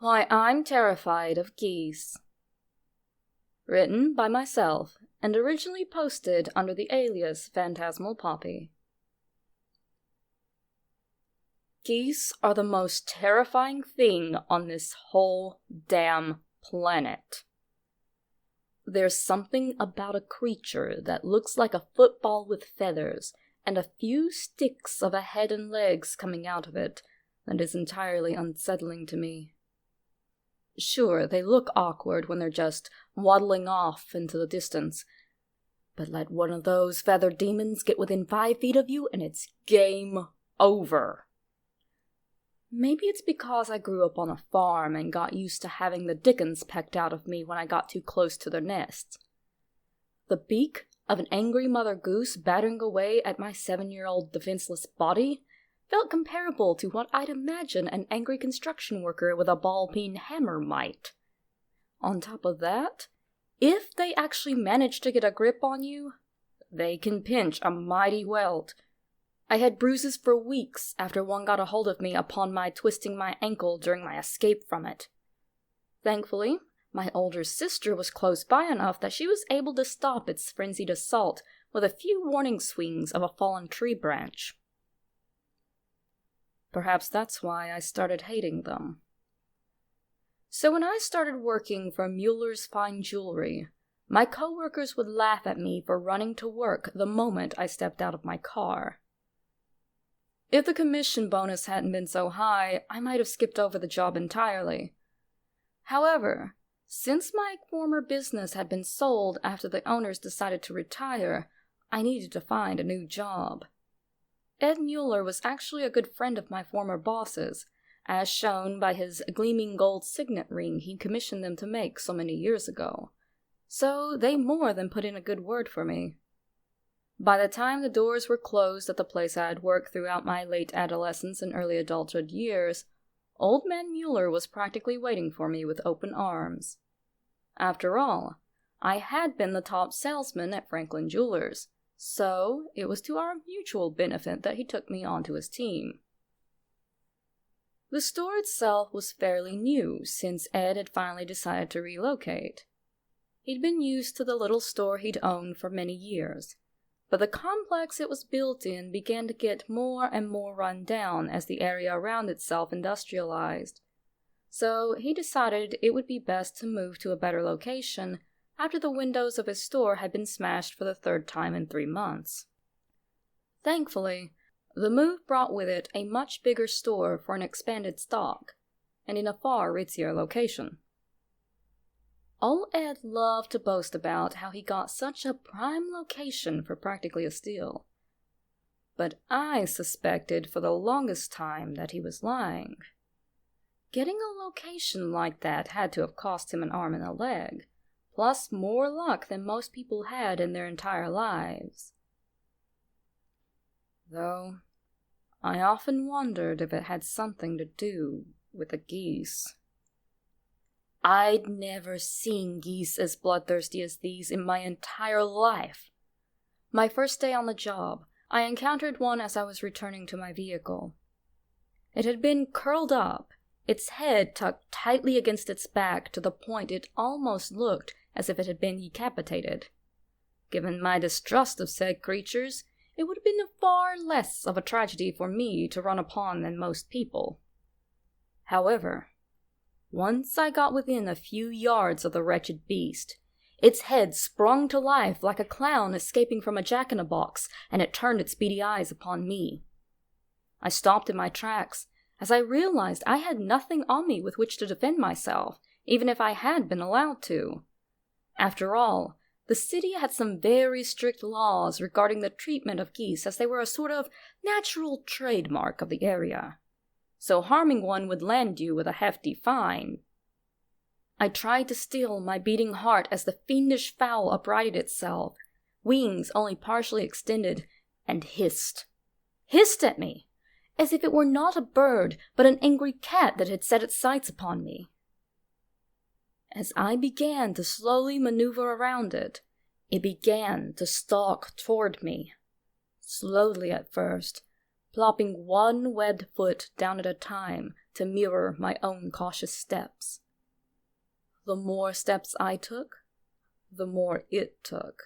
Why, I'm Terrified of Geese. Written by myself, and originally posted under the alias Phantasmal Poppy. Geese are the most terrifying thing on this whole damn planet. There's something about a creature that looks like a football with feathers, and a few sticks of a head and legs coming out of it, that is entirely unsettling to me. Sure, they look awkward when they're just waddling off into the distance, but let one of those feathered demons get within 5 feet of you and it's game over. Maybe it's because I grew up on a farm and got used to having the dickens pecked out of me when I got too close to their nests. The beak of an angry mother goose battering away at my 7-year-old defenseless body felt comparable to what I'd imagine an angry construction worker with a ball-peen hammer might. On top of that, if they actually manage to get a grip on you, they can pinch a mighty welt. I had bruises for weeks after one got a hold of me upon my twisting my ankle during my escape from it. Thankfully, my older sister was close by enough that she was able to stop its frenzied assault with a few warning swings of a fallen tree branch. Perhaps that's why I started hating them. So when I started working for Mueller's Fine Jewelry, my coworkers would laugh at me for running to work the moment I stepped out of my car. If the commission bonus hadn't been so high, I might have skipped over the job entirely. However, since my former business had been sold after the owners decided to retire, I needed to find a new job. Ed Mueller was actually a good friend of my former boss's, as shown by his gleaming gold signet ring he commissioned them to make so many years ago. So they more than put in a good word for me. By the time the doors were closed at the place I had worked throughout my late adolescence and early adulthood years, Old Man Mueller was practically waiting for me with open arms. After all, I had been the top salesman at Franklin Jewelers, so it was to our mutual benefit that he took me onto his team. The store itself was fairly new since Ed had finally decided to relocate. He'd been used to the little store he'd owned for many years, but the complex it was built in began to get more and more run down as the area around itself industrialized. So he decided it would be best to move to a better location after the windows of his store had been smashed for the 3rd time in 3 months. Thankfully, the move brought with it a much bigger store for an expanded stock, and in a far ritzier location. Old Ed loved to boast about how he got such a prime location for practically a steal. But I suspected for the longest time that he was lying. Getting a location like that had to have cost him an arm and a leg, plus more luck than most people had in their entire lives. Though, I often wondered if it had something to do with the geese. I'd never seen geese as bloodthirsty as these in my entire life. My first day on the job, I encountered one as I was returning to my vehicle. It had been curled up, its head tucked tightly against its back to the point it almost looked as if it had been decapitated. Given my distrust of said creatures, it would have been far less of a tragedy for me to run upon than most people. However, once I got within a few yards of the wretched beast, its head sprung to life like a clown escaping from a jack-in-a-box, and it turned its beady eyes upon me. I stopped in my tracks, as I realized I had nothing on me with which to defend myself, even if I had been allowed to. After all, the city had some very strict laws regarding the treatment of geese, as they were a sort of natural trademark of the area. So harming one would land you with a hefty fine. I tried to still my beating heart as the fiendish fowl uprighted itself, wings only partially extended, and hissed. Hissed at me, as if it were not a bird, but an angry cat that had set its sights upon me. As I began to slowly maneuver around it, it began to stalk toward me. Slowly at first, plopping one webbed foot down at a time to mirror my own cautious steps. The more steps I took, the more it took.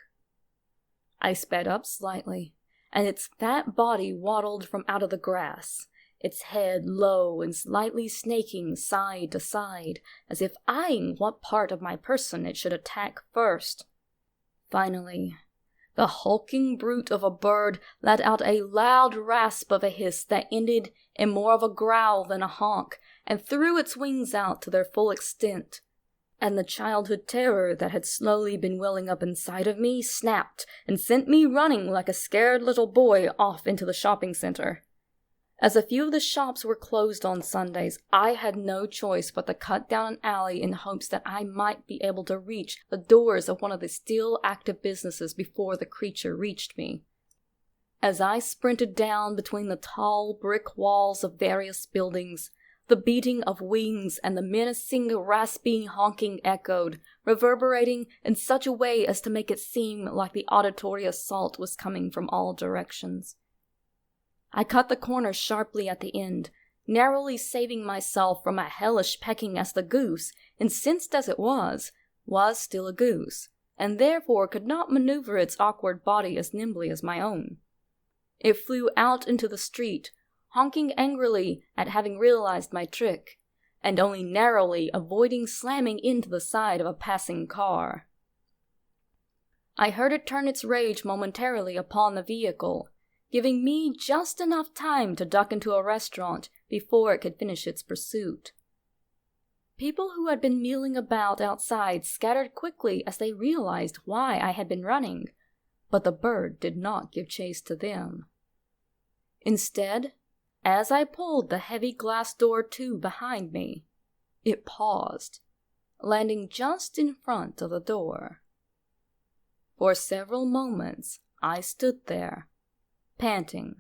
I sped up slightly, and its fat body waddled from out of the grass, its head low and slightly snaking side to side, as if eyeing what part of my person it should attack first. Finally, the hulking brute of a bird let out a loud rasp of a hiss that ended in more of a growl than a honk, and threw its wings out to their full extent. And the childhood terror that had slowly been welling up inside of me snapped and sent me running like a scared little boy off into the shopping center. As a few of the shops were closed on Sundays, I had no choice but to cut down an alley in hopes that I might be able to reach the doors of one of the still active businesses before the creature reached me. As I sprinted down between the tall brick walls of various buildings, the beating of wings and the menacing, rasping honking echoed, reverberating in such a way as to make it seem like the auditory assault was coming from all directions. I cut the corner sharply at the end, narrowly saving myself from a hellish pecking as the goose, incensed as it was still a goose, and therefore could not maneuver its awkward body as nimbly as my own. It flew out into the street, honking angrily at having realized my trick, and only narrowly avoiding slamming into the side of a passing car. I heard it turn its rage momentarily upon the vehicle, giving me just enough time to duck into a restaurant before it could finish its pursuit. People who had been milling about outside scattered quickly as they realized why I had been running, but the bird did not give chase to them. Instead, as I pulled the heavy glass door to behind me, it paused, landing just in front of the door. For several moments, I stood there, panting,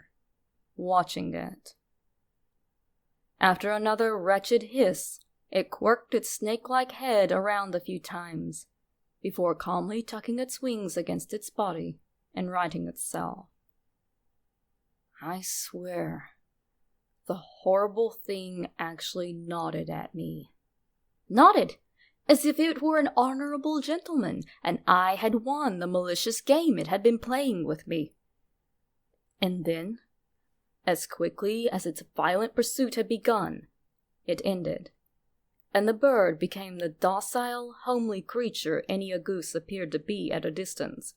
watching it. After another wretched hiss, it quirked its snake-like head around a few times, before calmly tucking its wings against its body and righting itself. I swear, the horrible thing actually nodded at me. Nodded, as if it were an honorable gentleman, and I had won the malicious game it had been playing with me. And then, as quickly as its violent pursuit had begun, it ended, and the bird became the docile, homely creature any a goose appeared to be at a distance,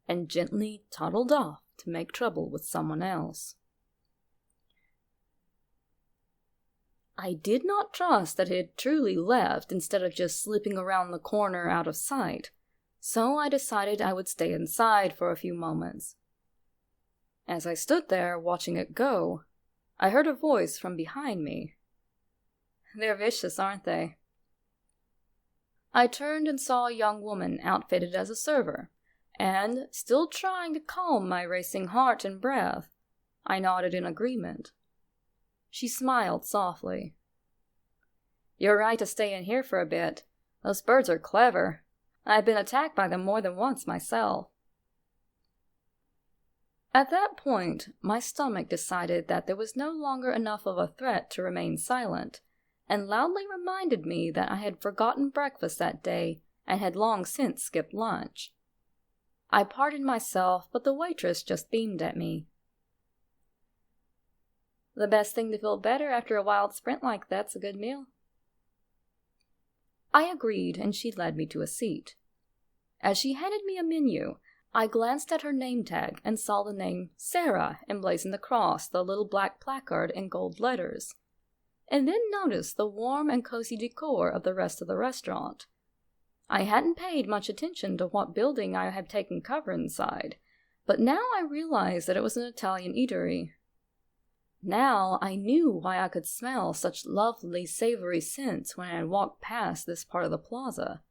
and gently toddled off to make trouble with someone else. I did not trust that it had truly left instead of just slipping around the corner out of sight, so I decided I would stay inside for a few moments. As I stood there watching it go, I heard a voice from behind me. "They're vicious, aren't they?" I turned and saw a young woman outfitted as a server, and, still trying to calm my racing heart and breath, I nodded in agreement. She smiled softly. "You're right to stay in here for a bit. Those birds are clever. I've been attacked by them more than once myself." At that point, my stomach decided that there was no longer enough of a threat to remain silent, and loudly reminded me that I had forgotten breakfast that day and had long since skipped lunch. I pardoned myself, but the waitress just beamed at me. "The best thing to feel better after a wild sprint like that's a good meal." I agreed, and she led me to a seat. As she handed me a menu, I glanced at her name tag and saw the name Sarah emblazoned across the little black placard in gold letters, and then noticed the warm and cozy decor of the rest of the restaurant. I hadn't paid much attention to what building I had taken cover inside, but now I realized that it was an Italian eatery. Now I knew why I could smell such lovely savory scents when I had walked past this part of the plaza.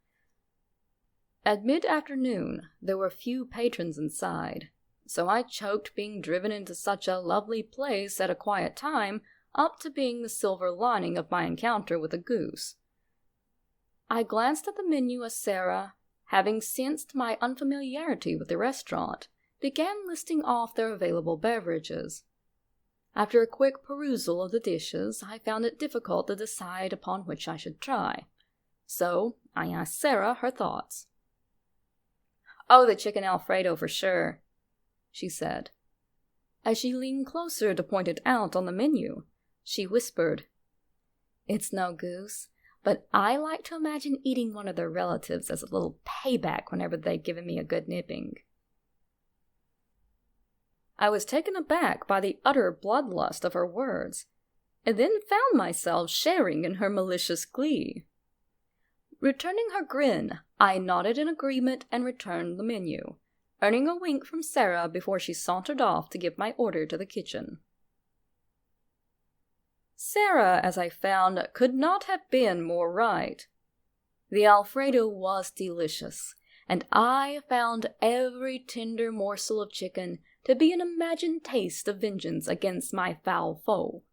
At mid-afternoon, there were few patrons inside, so I chalked being driven into such a lovely place at a quiet time up to being the silver lining of my encounter with a goose. I glanced at the menu as Sarah, having sensed my unfamiliarity with the restaurant, began listing off their available beverages. After a quick perusal of the dishes, I found it difficult to decide upon which I should try. So I asked Sarah her thoughts. "Oh, the chicken Alfredo for sure," she said. As she leaned closer to point it out on the menu, she whispered, "It's no goose, but I like to imagine eating one of their relatives as a little payback whenever they've given me a good nipping." I was taken aback by the utter bloodlust of her words, and then found myself sharing in her malicious glee. Returning her grin, I nodded in agreement and returned the menu, earning a wink from Sarah before she sauntered off to give my order to the kitchen. Sarah, as I found, could not have been more right. The Alfredo was delicious, and I found every tender morsel of chicken to be an imagined taste of vengeance against my foul foe.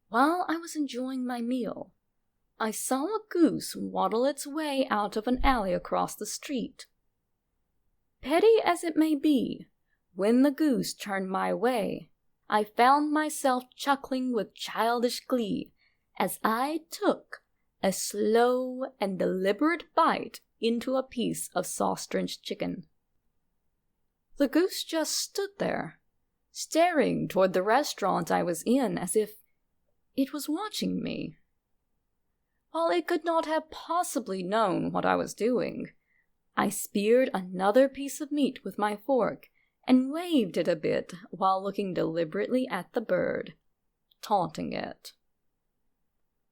While I was enjoying my meal, I saw a goose waddle its way out of an alley across the street. Petty as it may be, when the goose turned my way, I found myself chuckling with childish glee as I took a slow and deliberate bite into a piece of sauce-drenched chicken. The goose just stood there, staring toward the restaurant I was in as if it was watching me. While it could not have possibly known what I was doing, I speared another piece of meat with my fork and waved it a bit while looking deliberately at the bird, taunting it.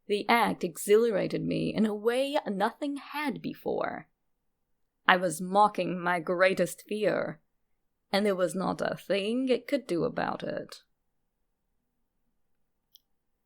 The act exhilarated me in a way nothing had before. I was mocking my greatest fear, and there was not a thing it could do about it.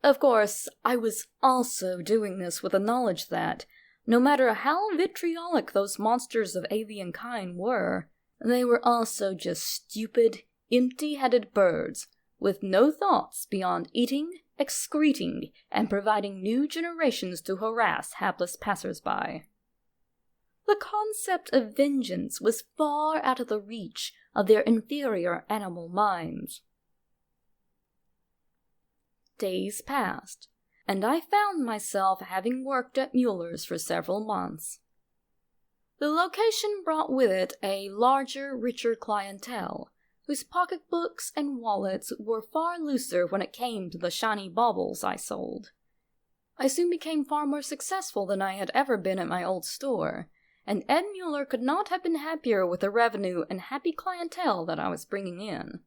Of course, I was also doing this with the knowledge that, no matter how vitriolic those monsters of avian kind were, they were also just stupid, empty-headed birds with no thoughts beyond eating, excreting, and providing new generations to harass hapless passers-by. The concept of vengeance was far out of the reach of their inferior animal minds. Days passed, and I found myself having worked at Mueller's for several months. The location brought with it a larger, richer clientele, whose pocketbooks and wallets were far looser when it came to the shiny baubles I sold. I soon became far more successful than I had ever been at my old store, and Ed Mueller could not have been happier with the revenue and happy clientele that I was bringing in.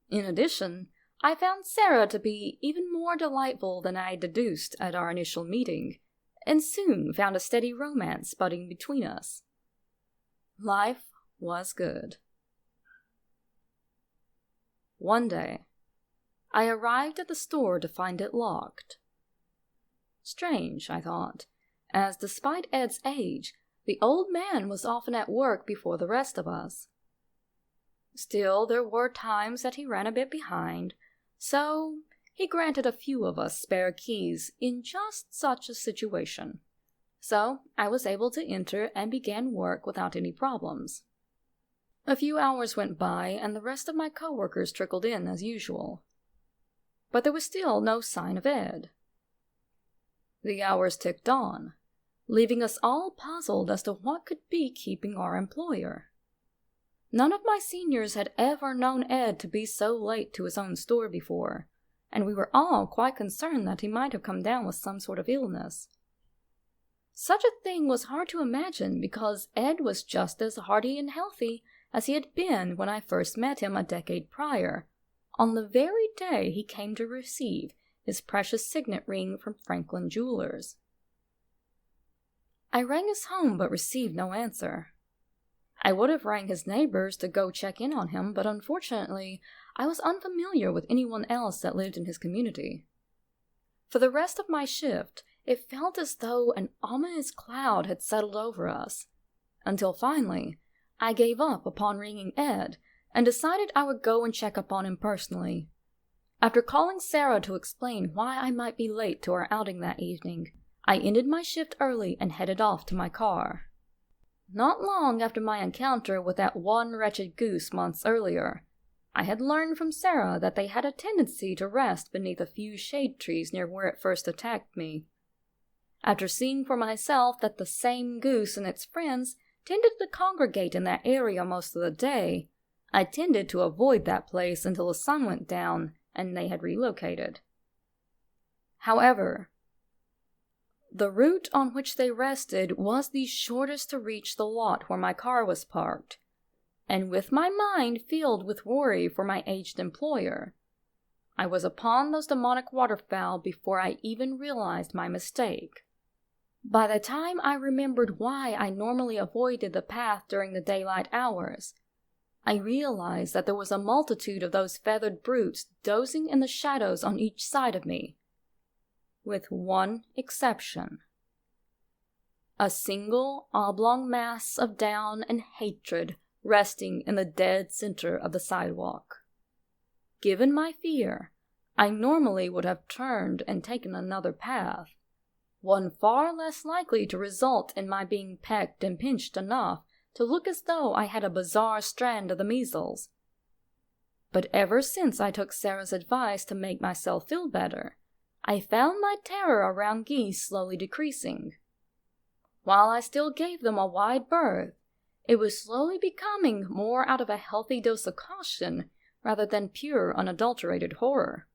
In addition, I found Sarah to be even more delightful than I deduced at our initial meeting, and soon found a steady romance budding between us. Life was good. One day, I arrived at the store to find it locked. Strange, I thought, as despite Ed's age, the old man was often at work before the rest of us. Still, there were times that he ran a bit behind, so he granted a few of us spare keys in just such a situation. So I was able to enter and began work without any problems. A few hours went by, and the rest of my coworkers trickled in as usual. But there was still no sign of Ed. The hours ticked on, leaving us all puzzled as to what could be keeping our employer. None of my seniors had ever known Ed to be so late to his own store before, and we were all quite concerned that he might have come down with some sort of illness. Such a thing was hard to imagine because Ed was just as hearty and healthy as he had been when I first met him a decade prior, on the very day he came to receive his precious signet ring from Franklin Jewelers. I rang his home but received no answer. I would have rang his neighbors to go check in on him, but unfortunately, I was unfamiliar with anyone else that lived in his community. For the rest of my shift, it felt as though an ominous cloud had settled over us, until finally, I gave up upon ringing Ed and decided I would go and check up on him personally. After calling Sarah to explain why I might be late to our outing that evening, I ended my shift early and headed off to my car. Not long after my encounter with that one wretched goose months earlier, I had learned from Sarah that they had a tendency to rest beneath a few shade trees near where it first attacked me. After seeing for myself that the same goose and its friends tended to congregate in that area most of the day, I tended to avoid that place until the sun went down and they had relocated. However, the route on which they rested was the shortest to reach the lot where my car was parked, and with my mind filled with worry for my aged employer, I was upon those demonic waterfowl before I even realized my mistake. By the time I remembered why I normally avoided the path during the daylight hours, I realized that there was a multitude of those feathered brutes dozing in the shadows on each side of me, with one exception. A single oblong mass of down and hatred resting in the dead center of the sidewalk. Given my fear, I normally would have turned and taken another path, one far less likely to result in my being pecked and pinched enough to look as though I had a bizarre strand of the measles. But ever since I took Sarah's advice to make myself feel better, I found my terror around geese slowly decreasing. While I still gave them a wide berth, it was slowly becoming more out of a healthy dose of caution rather than pure unadulterated horror.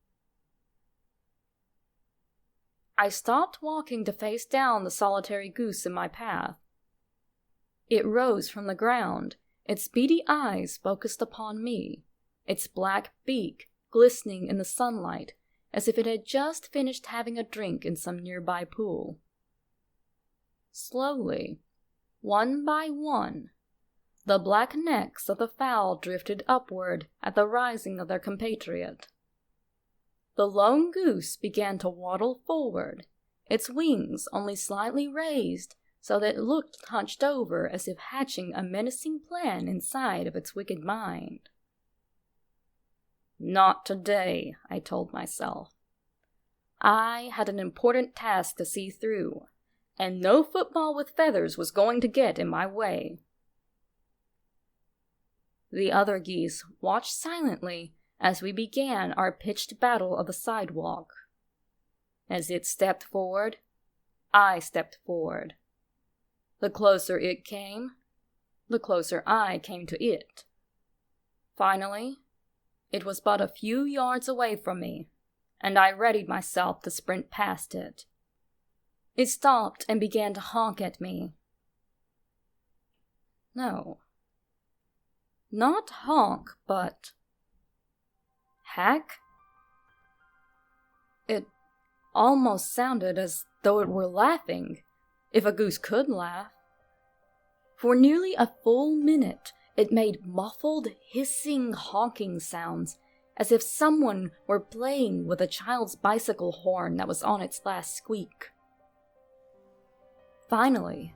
I stopped walking to face down the solitary goose in my path. It rose from the ground, its beady eyes focused upon me, its black beak glistening in the sunlight as if it had just finished having a drink in some nearby pool. Slowly, one by one, the black necks of the fowl drifted upward at the rising of their compatriot. The lone goose began to waddle forward, its wings only slightly raised so that it looked hunched over as if hatching a menacing plan inside of its wicked mind. Not today, I told myself. I had an important task to see through, and no football with feathers was going to get in my way. The other geese watched silently as we began our pitched battle of the sidewalk. As it stepped forward, I stepped forward. The closer it came, the closer I came to it. Finally, it was but a few yards away from me, and I readied myself to sprint past it. It stopped and began to honk at me. No. Not honk, but hack? It almost sounded as though it were laughing, if a goose could laugh. For nearly a full minute, it made muffled, hissing, honking sounds, as if someone were playing with a child's bicycle horn that was on its last squeak. Finally,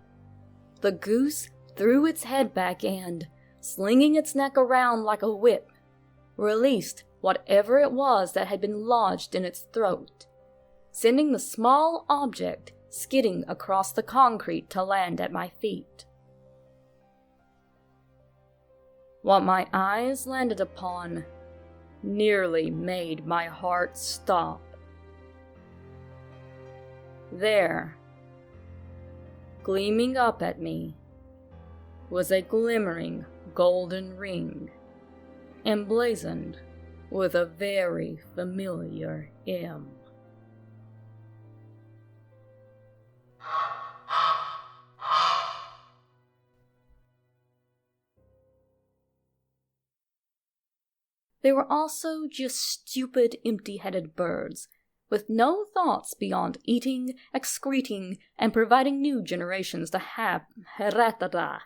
the goose threw its head back and, slinging its neck around like a whip, released whatever it was that had been lodged in its throat, sending the small object skidding across the concrete to land at my feet. What my eyes landed upon nearly made my heart stop. There, gleaming up at me, was a glimmering golden ring, emblazoned with a very familiar M. They were also just stupid, empty-headed birds, with no thoughts beyond eating, excreting, and providing new generations to have hereditary.